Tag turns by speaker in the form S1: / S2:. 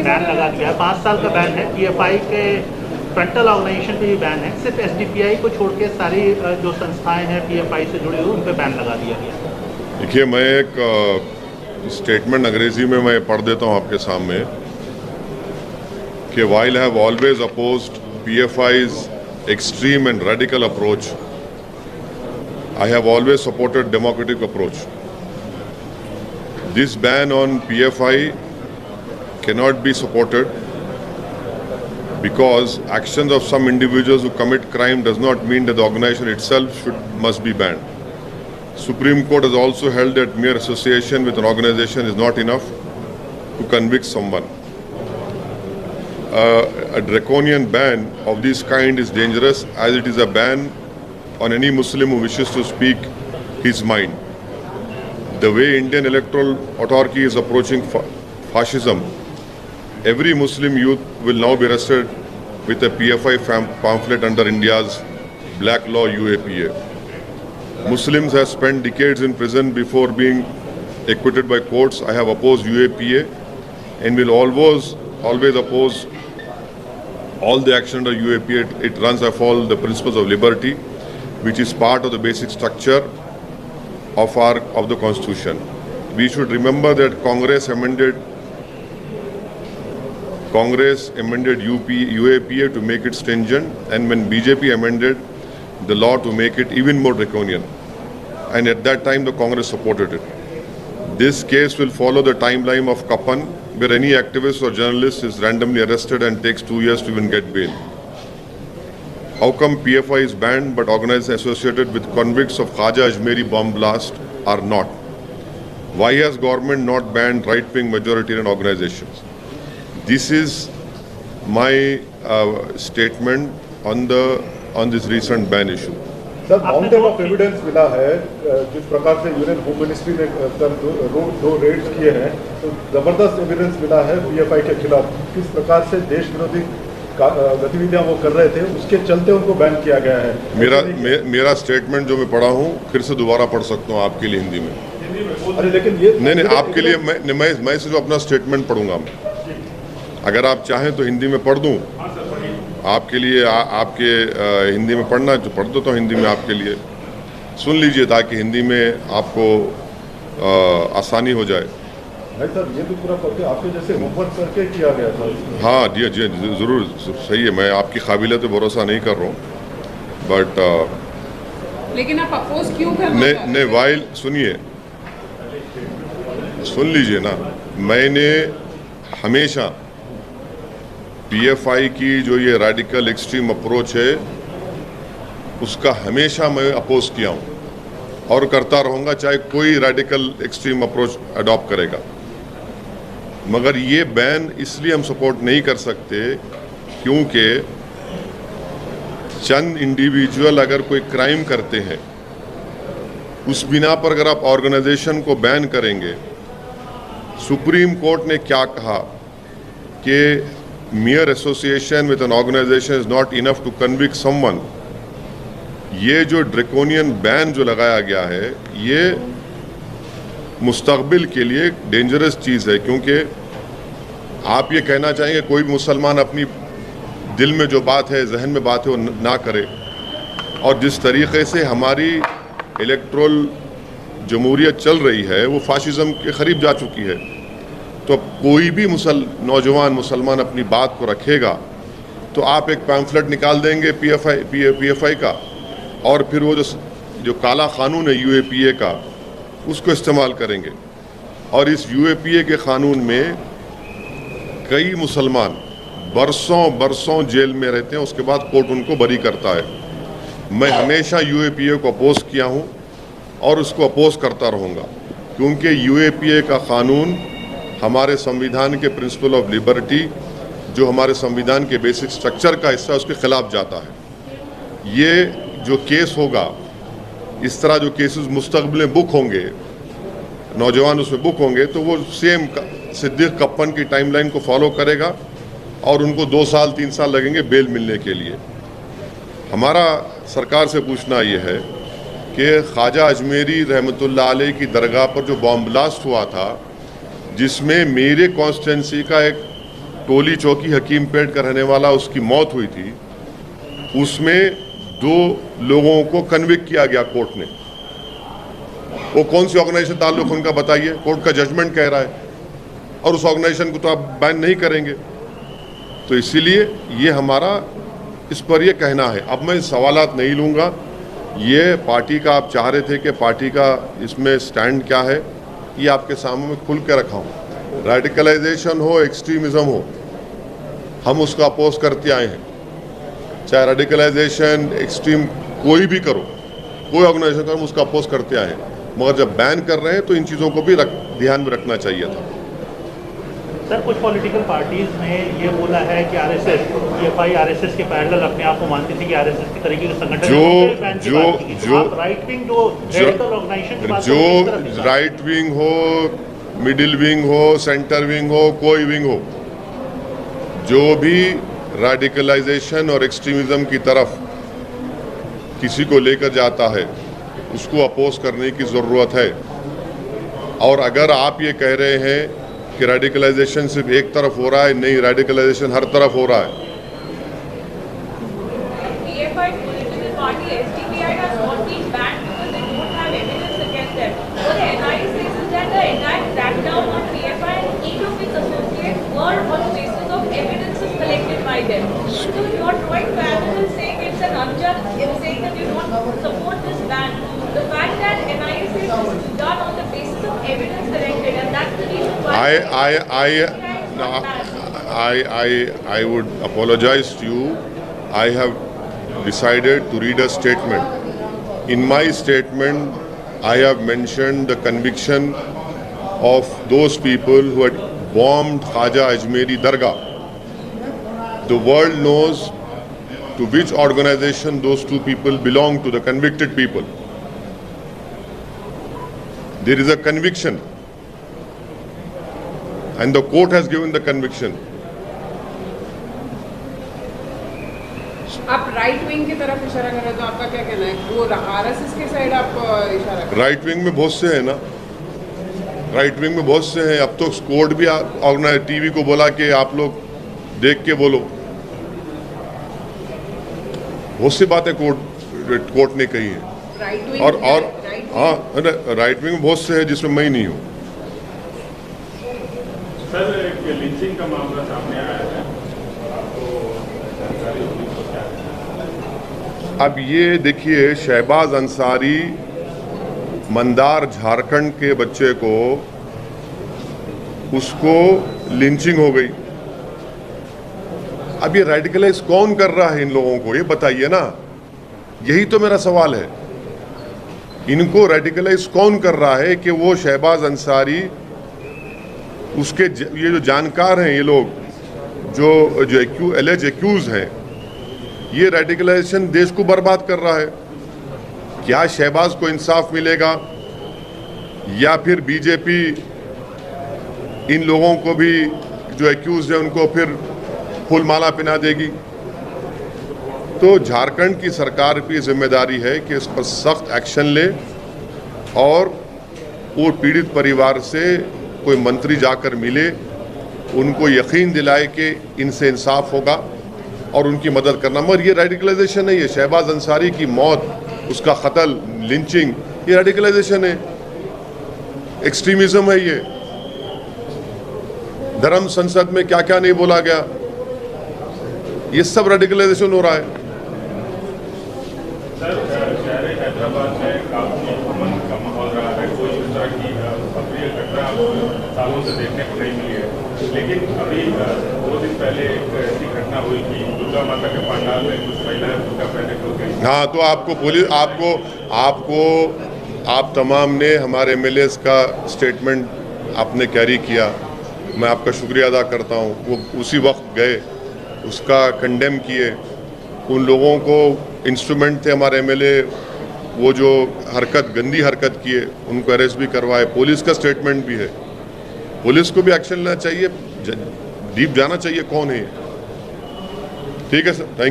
S1: Ban लगा दिया है, 5 साल का बैन है। पीएफआई के फ्रंटल ऑर्गेनाइजेशन पे भी बैन है, सिर्फ एसडीपीआई को छोड़ के सारी जो संस्थाएं हैं पीएफआई से जुड़ी हुई उन पर बैन लगा दिया गया।
S2: देखिए, मैं एक स्टेटमेंट अंग्रेजी में मैं पढ़ देता हूँ आपके सामने कि while I have always opposed PFI's extreme and radical approach, I have always supported democratic approach. This ban on PFI cannot be supported because actions of some individuals who commit crime does not mean that the organization itself must be banned. Supreme Court has also held that mere association with an organization is not enough to convict someone. A draconian ban of this kind is dangerous as it is a ban on any Muslim who wishes to speak his mind. The way Indian electoral autarky is approaching fascism, every Muslim youth will now be arrested with a PFI pamphlet under India's black law UAPA. Muslims have spent decades in prison before being acquitted by courts. I have opposed UAPA and will always oppose all the action under UAPA. It runs afoul the principles of liberty, which is part of the basic structure of the Constitution. We should remember that Congress amended UAPA to make it stringent, and when BJP amended the law to make it even more draconian, and at that time the Congress supported it. This case will follow the timeline of Kapan, where any activist or journalist is randomly arrested and takes 2 years to even get bail. How come PFI is banned but organizations associated with convicts of Khaja Ajmeri bomb blast are not? Why has government not banned right-wing majoritarian organizations? This is my statement on this recent ban issue.
S3: Sir, mountain of evidence मिला है जिस प्रकार से union home ministry ने दो Reds किए हैं, तो जबरदस्त एविडेंस मिला है पीएफआई के खिलाफ। किस प्रकार से देश विरोधी गतिविधियां वो कर रहे थे, उसके चलते उनको बैन किया गया है।
S2: मेरा स्टेटमेंट जो मैं पढ़ा हूँ फिर से दोबारा पढ़ सकता हूँ आपके लिए हिंदी में।
S3: अरे लेकिन ये
S2: नहीं, आपके लिए मैं सिर्फ अपना स्टेटमेंट पढ़ूंगा। अगर आप चाहें तो हिंदी में पढ़ दूँ आपके लिए। आपके हिंदी में पढ़ना है तो पढ़ दो, तो हिंदी में आपके लिए सुन लीजिए ताकि हिंदी में आपको आसानी हो जाए।
S3: नहीं सर, ये तो पूरा करके आपके जैसे होमवर्क करके किया गया था।
S2: हाँ जी, ज़रूर सही है। मैं आपकी काबिलियत पे भरोसा नहीं कर रहा हूँ, बट
S4: लेकिन आप अपोज क्यों कर रहे हैं?
S2: नहीं, वाइल सुनिए, सुन लीजिए ना। मैंने हमेशा पीएफआई की जो ये रेडिकल एक्सट्रीम अप्रोच है उसका हमेशा मैं अपोज किया हूँ और करता रहूँगा, चाहे कोई रेडिकल एक्सट्रीम अप्रोच अडॉप्ट करेगा। मगर ये बैन इसलिए हम सपोर्ट नहीं कर सकते क्योंकि चंद इंडिविजुअल अगर कोई क्राइम करते हैं उस बिना पर अगर आप ऑर्गेनाइजेशन को बैन करेंगे। सुप्रीम कोर्ट ने क्या कहा कि mere association with an organization is not enough to convict someone। ये जो ड्रैकोनियन बैन जो लगाया गया है ये मुस्तकबिल के लिए डेंजरस चीज़ है, क्योंकि आप ये कहना चाहेंगे कोई भी मुसलमान अपनी दिल में जो बात है, जहन में बात है, वो ना करे। और जिस तरीके से हमारी इलेक्ट्रल जमहूरियत चल रही है वो फाशिज़म के करीब जा चुकी है। तो कोई भी नौजवान मुसलमान अपनी बात को रखेगा तो आप एक पैम्फलेट निकाल देंगे पीएफआई का, और फिर वो जो काला कानून है यूएपीए का उसको इस्तेमाल करेंगे। और इस यूएपीए के कानून में कई मुसलमान बरसों जेल में रहते हैं, उसके बाद कोर्ट उनको बरी करता है। मैं हमेशा यूएपीए को अपोज किया हूँ और उसको अपोज करता रहूँगा, क्योंकि यूएपीए का कानून हमारे संविधान के प्रिंसिपल ऑफ लिबर्टी, जो हमारे संविधान के बेसिक स्ट्रक्चर का हिस्सा है, उसके खिलाफ जाता है। ये जो केस होगा, इस तरह जो केसेस मुस्तकबिल में बुक होंगे, नौजवान उसमें बुक होंगे, तो वो सेम सिद्दीक कप्पन की टाइमलाइन को फॉलो करेगा और उनको 2 साल 3 साल लगेंगे बेल मिलने के लिए। हमारा सरकार से पूछना ये है कि ख्वाजा अजमेरी रहमतुल्लाह अलैह की दरगाह पर जो बॉम्ब ब्लास्ट हुआ था, जिसमें मेरे कॉन्स्टिट्यूंसी का एक टोली चौकी हकीमपेट का रहने वाला उसकी मौत हुई थी, उसमें 2 लोगों को कन्विक्ट किया गया कोर्ट ने। वो कौन सी ऑर्गेनाइजेशन ताल्लुक उनका बताइए, कोर्ट का जजमेंट कह रहा है, और उस ऑर्गेनाइजेशन को तो आप बैन नहीं करेंगे। तो इसीलिए ये हमारा इस पर ये कहना है। अब मैं सवालात नहीं लूँगा, ये पार्टी का आप चाह रहे थे कि पार्टी का इसमें स्टैंड क्या है, ये आपके सामने में खुल के रखा हूँ। रेडिकलाइजेशन हो, एक्सट्रीमिज़म हो, हम उसका अपोज करते आए हैं। चाहे रेडिकलाइजेशन, एक्सट्रीम कोई भी करो, कोई ऑर्गेनाइजेशन करो, हम उसका अपोज करते आए हैं। मगर जब बैन कर रहे हैं तो इन चीज़ों को भी ध्यान में रखना चाहिए था।
S1: सर, कुछ पॉलिटिकल पार्टीज ने ये बोला है कि आरएसएस, पीएफआई आरएसएस के पैरेलल अपने आप को मानती थी कि आरएसएस की तरीके के संगठन
S2: जो
S1: राइट विंग जो रेडिकल ऑर्गेनाइजेशन
S2: जो राइट विंग हो, मिडिल विंग हो, सेंटर विंग हो, कोई विंग हो, जो भी रेडिकलाइजेशन और एक्सट्रीमिज्म की तरफ किसी को लेकर जाता है उसको अपोज करने की ज़रूरत है। और अगर आप ये कह रहे हैं कि रेडिकलाइजेशन सिर्फ एक तरफ हो रहा है, नहीं, रेडिकलाइजेशन हर तरफ हो रहा है।
S5: PFI political party SDPI has not been banned because they don't have evidence against them. What the NIA says is that the entire crackdown on PFI and each of its associates were on the basis of evidences collected by them. So you are drawing parallels saying it's an unjust in saying that you don't support this ban. The fact that NIA says this is done on the basis of evidence collected, and that's the reason why
S2: I would apologize to you. I have decided to read a statement. In my statement, I have mentioned the conviction of those people who had bombed Khaja Ajmeri Dargah. The world knows to which organization those 2 people belong to, the convicted people. There is a conviction, and the court has given the conviction.
S4: आप right wing की तरफ इशारा कर रहे हो, तो आपका क्या कहना है? वो आरएसएस के साइड आप इशारा कर रहे हो?
S2: राइट विंग में बहुत से हैं ना, राइट विंग में बहुत से हैं। अब तो कोर्ट भी ऑर्गेनाइज टीवी को बोला कि आप लोग देख के बोलो। बहुत सी बातें कोर्ट ने कही है।
S4: राइट विंग
S2: और हाँ, राइट विंग में बहुत से हैं जिसमें मैं ही नहीं हूँ।
S6: सर, एक लिंचिंग का मामला सामने आया है, आपको जानकारी होगी तो क्या है?
S2: अब ये देखिए, शहबाज अंसारी, मंदार झारखंड के बच्चे को, उसको लिंचिंग हो गई। अब ये रेडिकलाइज कौन कर रहा है इन लोगों को, ये बताइए ना। यही तो मेरा सवाल है, इनको रेडिकलाइज कौन कर रहा है कि वो शहबाज अंसारी, उसके ये जो जानकार हैं, ये लोग जो एलेज एक्यूज हैं, ये रेडिकलाइजेशन देश को बर्बाद कर रहा है। क्या शहबाज को इंसाफ मिलेगा, या फिर बीजेपी इन लोगों को भी जो एक्यूज हैं उनको फिर फूल माला पहना देगी? तो झारखंड की सरकार की जिम्मेदारी है कि इस पर सख्त एक्शन ले, और वो पीड़ित परिवार से कोई मंत्री जाकर मिले, उनको यकीन दिलाए कि इनसे इंसाफ होगा और उनकी मदद करना। मगर ये रेडिकलाइजेशन नहीं है। शहबाज अंसारी की मौत, उसका कत्ल, लिंचिंग, ये रेडिकलाइजेशन है, एक्सट्रीमिज्म है। ये धर्म संसद में क्या क्या नहीं बोला गया, ये सब रेडिकलाइजेशन हो रहा है।
S6: सर, शहर हैदराबाद में काफी अमन का माहौल रहा है, कोई इस तरह की अप्रिय घटना सालों से देखने को नहीं मिली है। लेकिन अभी 2 दिन पहले एक ऐसी घटना हुई कि दुर्गा माता के पंडाल में कुछ महिलाएं बुर्का पहने को गई।
S2: हाँ, तो आपको पुलिस, आप तमाम ने हमारे एमएलएस का स्टेटमेंट आपने कैरी किया, मैं आपका शुक्रिया अदा करता हूँ। वो उसी वक्त गए, उसका कंडेम किए। उन लोगों को इंस्ट्रूमेंट थे हमारे एमएलए, वो जो गंदी हरकत किए, उनको अरेस्ट भी करवाए। पुलिस का स्टेटमेंट भी है, पुलिस को भी एक्शन लेना चाहिए, डीप जाना चाहिए कौन है। ठीक है सर, थैंक यू।